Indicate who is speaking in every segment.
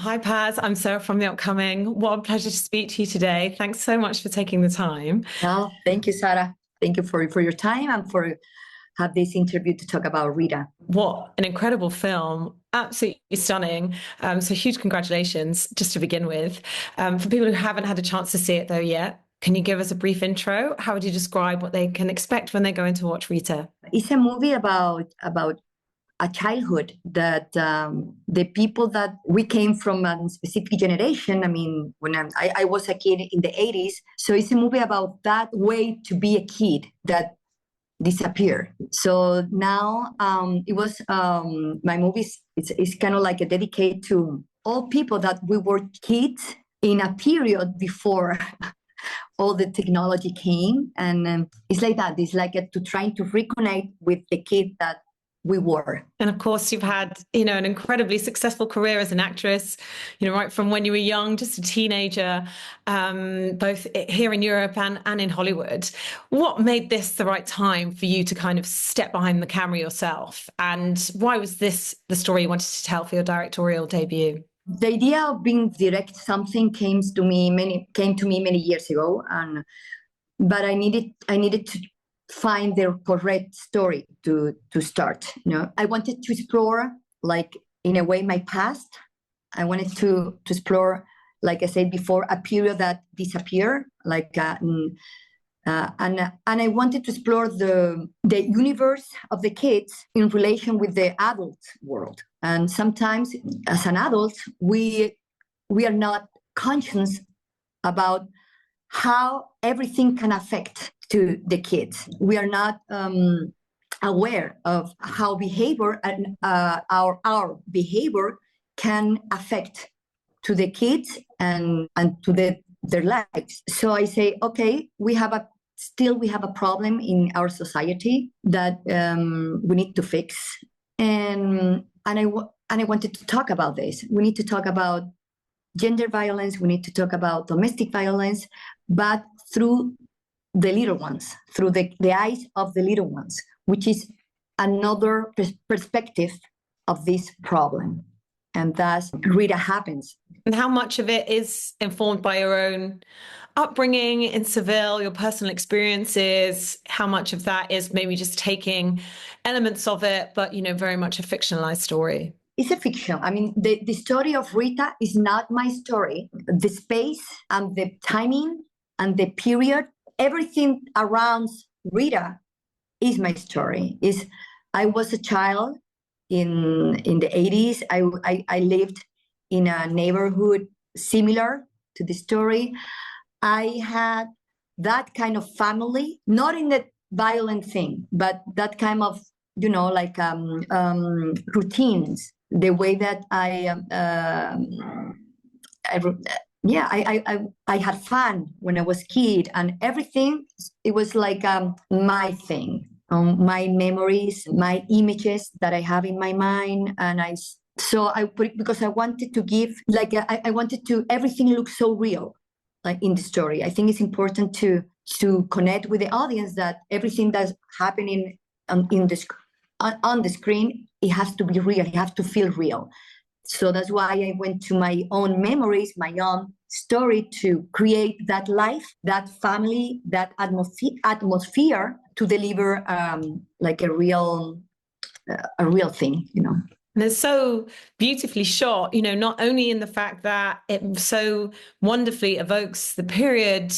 Speaker 1: Hi, Paz. I'm Sarah from The Upcoming. What a pleasure to speak to you today. Thanks so much for taking the time.
Speaker 2: No, thank you, Sarah. Thank you for your time and for have this interview to talk about Rita.
Speaker 1: What an incredible film. Absolutely stunning. So huge congratulations just to begin with. For people who haven't had a chance to see it though yet, can you give us a brief intro? How would you describe what they can expect when they go in to watch Rita?
Speaker 2: It's a movie about a childhood that the people that we came from a specific generation. I mean, when I was a kid in the 80s. So it's a movie about that way to be a kid that disappeared. So now it was my movies. It's kind of like a dedicate to all people that we were kids in a period before all the technology came. And it's like that. It's like to trying to reconnect with the kid that we were.
Speaker 1: And of course, you've had, an incredibly successful career as an actress, right from when you were young, just a teenager, both here in Europe and in Hollywood. What made this the right time for you to kind of step behind the camera yourself? And why was this the story you wanted to tell for your directorial debut?
Speaker 2: The idea of being direct something came to me many years ago, but I needed to find the correct story to start. I wanted to explore, like in a way, my past. I wanted to explore, like I said before, a period that disappeared, and I wanted to explore the universe of the kids in relation with the adult world. And sometimes, as an adult, we are not conscious about how everything can affect to the kids. We are not aware of how behavior and our behavior can affect to the kids and to their lives. So I say, okay, we have a problem in our society that we need to fix, and I wanted to talk about this. We need to talk about gender violence. We need to talk about domestic violence, but through the little ones, through the eyes of the little ones, which is another perspective of this problem. And thus, Rita happens.
Speaker 1: And how much of it is informed by your own upbringing in Seville, your personal experiences? How much of that is maybe just taking elements of it, but, very much a fictionalized story?
Speaker 2: It's a fiction. I mean, the story of Rita is not my story. The space and the timing and the period, everything around Rita is my story. I was a child in the 80s. I lived in a neighborhood similar to the story. I had that kind of family, not in the violent thing, but that kind of, routines. The way that I had fun when I was a kid, and everything, it was like my thing, my memories, my images that I have in my mind. And I put it because I wanted to give, I wanted to, everything looks so real, like in the story. I think it's important to connect with the audience that everything that's happening on the screen, it has to be real. It has to feel real. So that's why I went to my own memories, my own story, to create that life, that family, that atmosphere to deliver like a real thing,
Speaker 1: And it's so beautifully shot, not only in the fact that it so wonderfully evokes the period,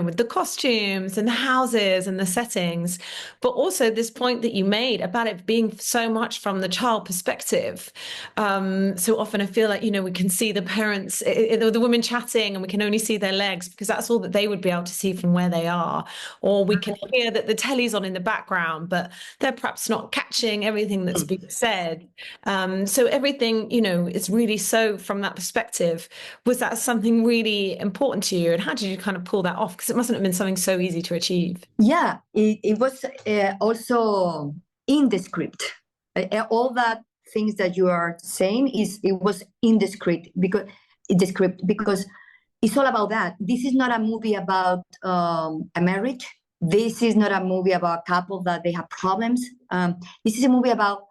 Speaker 1: with the costumes and the houses and the settings, but also this point that you made about it being so much from the child perspective. So often I feel like, we can see the parents, the women chatting, and we can only see their legs because that's all that they would be able to see from where they are. Or we can hear that the telly's on in the background, but they're perhaps not catching everything that's being said. So everything, is really so from that perspective. Was that something really important to you? And how did you kind of pull that off? Because it mustn't have been something so easy to achieve.
Speaker 2: Yeah, it was also in the script. All that things that you are saying it was in the script because it's all about that. This is not a movie about a marriage. This is not a movie about a couple that they have problems. This is a movie about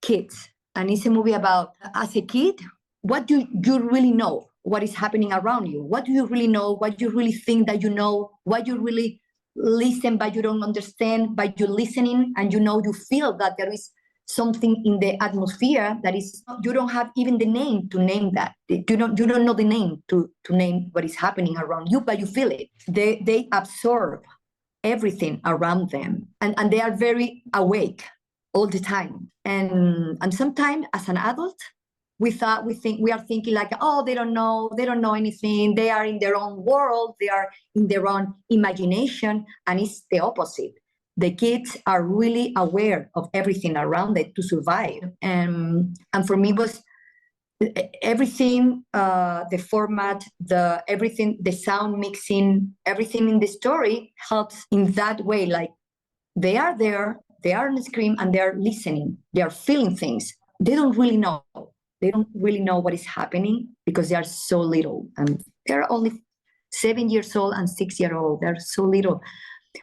Speaker 2: kids, and it's a movie about, as a kid, what do you really know? What is happening around you? What do you really know? What you really think that you know? What you really listen but you don't understand, but you're listening and you feel that there is something in the atmosphere that is, you don't have even the name to name that. You don't know the name to name what is happening around you, but you feel it. They absorb everything around them, and they are very awake all the time. And sometimes as an adult, we are thinking like, oh, they don't know anything. They are in their own world. They are in their own imagination. And it's the opposite. The kids are really aware of everything around it to survive. And for me, was everything, the format, everything, the sound mixing, everything in the story helps in that way. Like, they are there, they are on the screen, and they're listening. They are feeling things. They don't really know. They don't really know what is happening because they are so little, and they're only 7 years old and 6 years old. They're so little,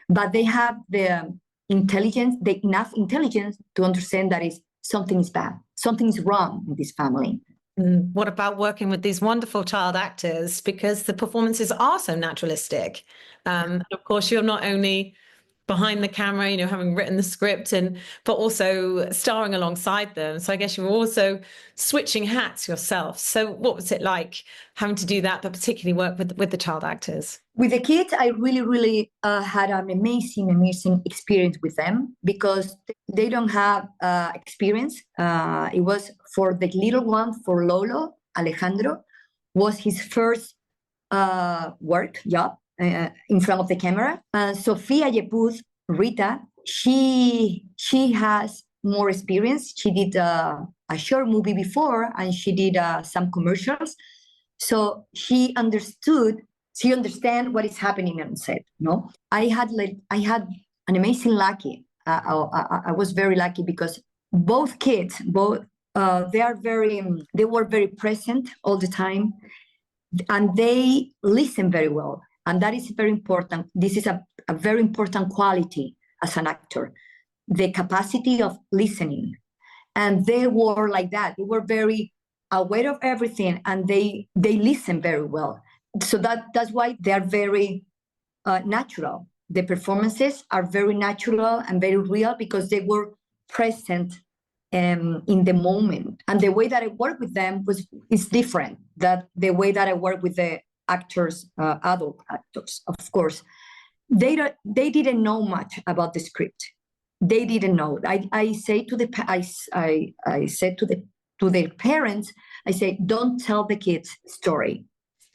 Speaker 2: but they have the intelligence, enough intelligence to understand that something is bad, something is wrong in this family.
Speaker 1: What about working with these wonderful child actors? Because the performances are so naturalistic. Of course, you're not only behind the camera, having written the script, but also starring alongside them. So I guess you were also switching hats yourself. So what was it like having to do that, but particularly work with the child actors?
Speaker 2: With the kids, I really, really had an amazing experience with them because they don't have experience. It was for the little one, for Lolo, Alejandro, was his first job in front of the camera. Sofia Yepuz, Rita, she has more experience. She did a short movie before, and she did some commercials. So she understand what is happening on set. No, I had an amazing lucky. I was very lucky because both kids, they were very present all the time, and they listen very well. And that is very important. This is a very important quality as an actor, the capacity of listening. And they were like that. They were very aware of everything, and they listen very well. So that's why they are very natural. The performances are very natural and very real because they were present in the moment. And the way that I work with them is different. That the way that I work with the actors, adult actors, of course, they didn't know much about the script. They didn't know. I said to their parents, I say, don't tell the kids story.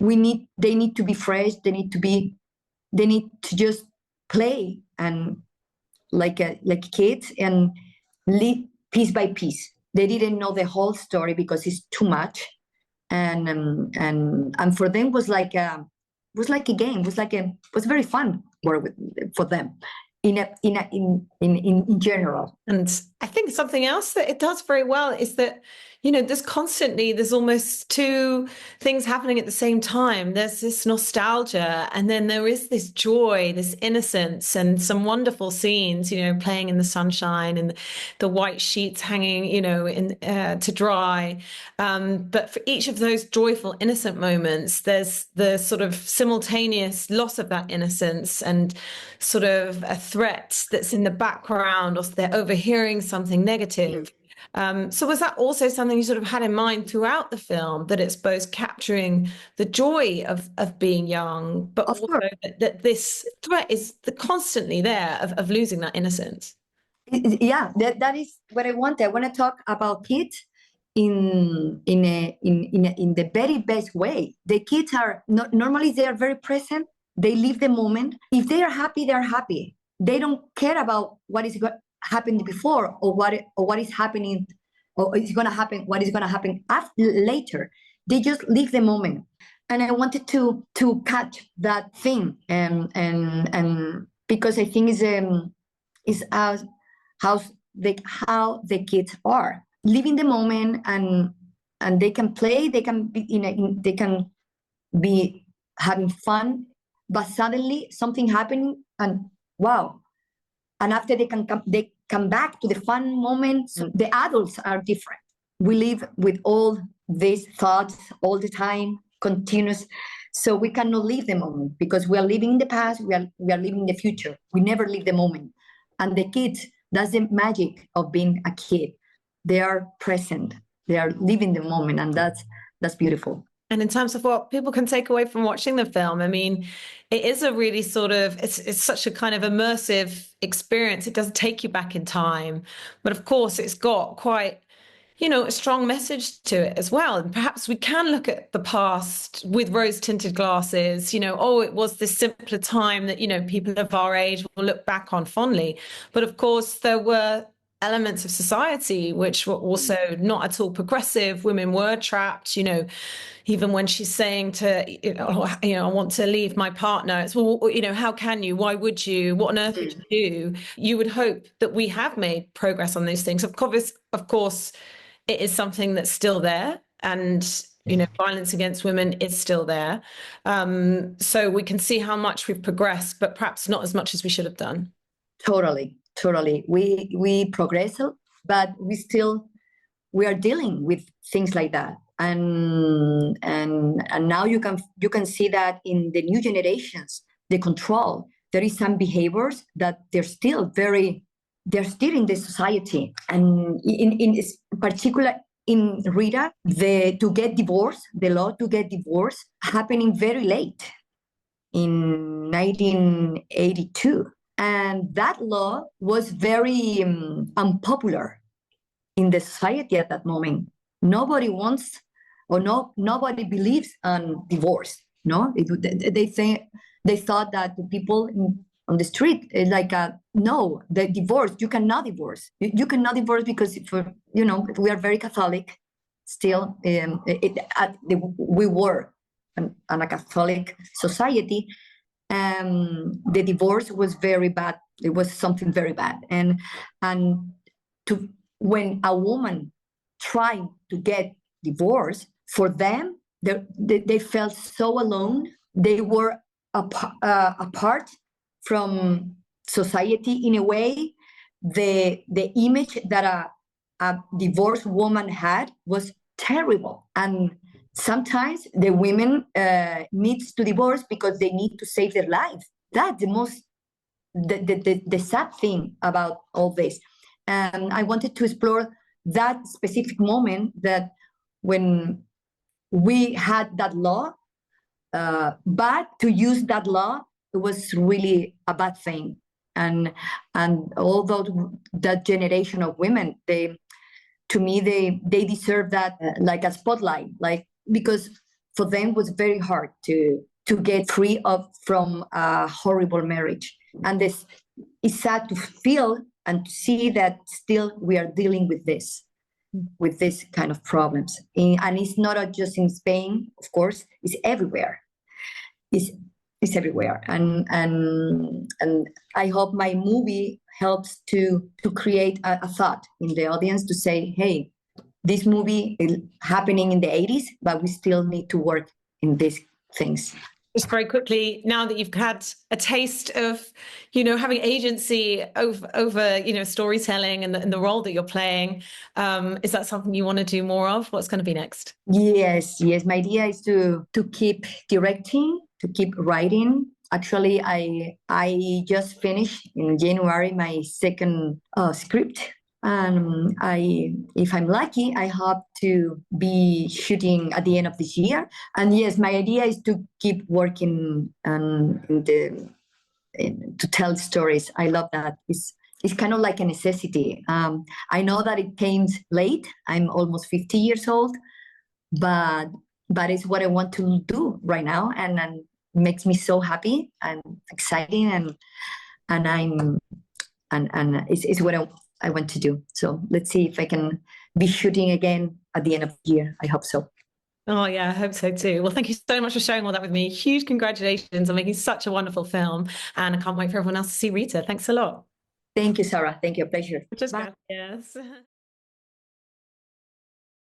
Speaker 2: They need to be fresh. They need to just play and like kids and live piece by piece. They didn't know the whole story because it's too much. And for them was like a game. Was very fun for them in general.
Speaker 1: And I think something else that it does very well is that, there's almost two things happening at the same time. There's this nostalgia, and then there is this joy, this innocence, and some wonderful scenes, playing in the sunshine and the white sheets hanging, to dry. But for each of those joyful, innocent moments, there's the sort of simultaneous loss of that innocence and sort of a threat that's in the background, or they're overhearing something negative. So was that also something you sort of had in mind throughout the film, that it's both capturing the joy of being young, but
Speaker 2: Of
Speaker 1: also
Speaker 2: course.
Speaker 1: that this threat is constantly there of losing that innocence?
Speaker 2: Yeah, that is what I want. I want to talk about kids in the very best way. The kids are normally they are very present. They live the moment. If they are happy, they are happy. They don't care about what is happened before or what is happening or is going to happen. What is going to happen later? They just live the moment. And I wanted to catch that thing, and because I think is how the kids are living the moment, and they can play, they can be having fun, but suddenly something happening, and wow, and after they come back to the fun moments. The adults are different. we live with all these thoughts all the time, continuous. So we cannot live the moment because we are living in the past, we are living in the future. We never live the moment. And the kids, that's the magic of being a kid. They are present, they are living the moment, and that's beautiful.
Speaker 1: And in terms of what people can take away from watching the film, I mean, it is a really sort of, it's such a kind of immersive experience. It does take you back in time. But of course, it's got quite, you know, a strong message to it as well. And perhaps we can look at the past with rose-tinted glasses, you know, oh, it was this simpler time that, you know, people of our age will look back on fondly. But of course, there were elements of society which were also not at all progressive. Women were trapped, you know, even when she's saying to, you know, I want to leave my partner. It's, well, you know, how can you? Why would you? What on earth would you do? You would hope that we have made progress on those things. Of course, it is something that's still there. And, you know, violence against women is still there. So we can see how much we've progressed, but perhaps not as much as we should have done.
Speaker 2: Totally. We progress, but we are dealing with things like that. And now you can see that in the new generations, the control. There is some behaviors that they're still in the society, and in particular in Rita, the law to get divorced happening very late in 1982, and that law was very unpopular in the society at that moment. Nobody wants, nobody believes on divorce. No, they thought that the people on the street is like, no, the divorce, you cannot divorce. You cannot divorce because we are very Catholic still. We were a Catholic society. The divorce was very bad. It was something very bad, and when a woman tried to get divorced, for them, they felt so alone. They were apart from society in a way. The image that a divorced woman had was terrible, and sometimes the women needs to divorce because they need to save their life. That's the sad thing about all this. And I wanted to explore that specific moment, that when we had that law, but to use that law, it was really a bad thing. And although that generation of women, to me, they deserve that, like a spotlight, because for them it was very hard to get free from a horrible marriage. And this is sad to feel and to see that still we are dealing with this kind of problems. And it's not just in Spain, of course, it's everywhere. It's everywhere. And I hope my movie helps to create a thought in the audience, to say, hey, this movie is happening in the 80s, but we still need to work in these things.
Speaker 1: Just very quickly, now that you've had a taste of, having agency over storytelling and the role that you're playing, is that something you want to do more of? What's going to be next?
Speaker 2: Yes. My idea is to keep directing, to keep writing. Actually, I just finished in January my second script. And if I'm lucky, I hope to be shooting at the end of this year. And yes, my idea is to keep working to tell stories. I love that. It's kind of like a necessity. I know that it came late. I'm almost 50 years old, but it's what I want to do right now, and it makes me so happy and exciting, and it's what I want to do. So let's see if I can be shooting again at the end of the year. I hope so.
Speaker 1: Oh, yeah, I hope so too. Well, thank you so much for sharing all that with me. Huge congratulations on making such a wonderful film. And I can't wait for everyone else to see Rita. Thanks a lot.
Speaker 2: Thank you, Sarah. Thank you. A pleasure.
Speaker 1: Muchas gracias.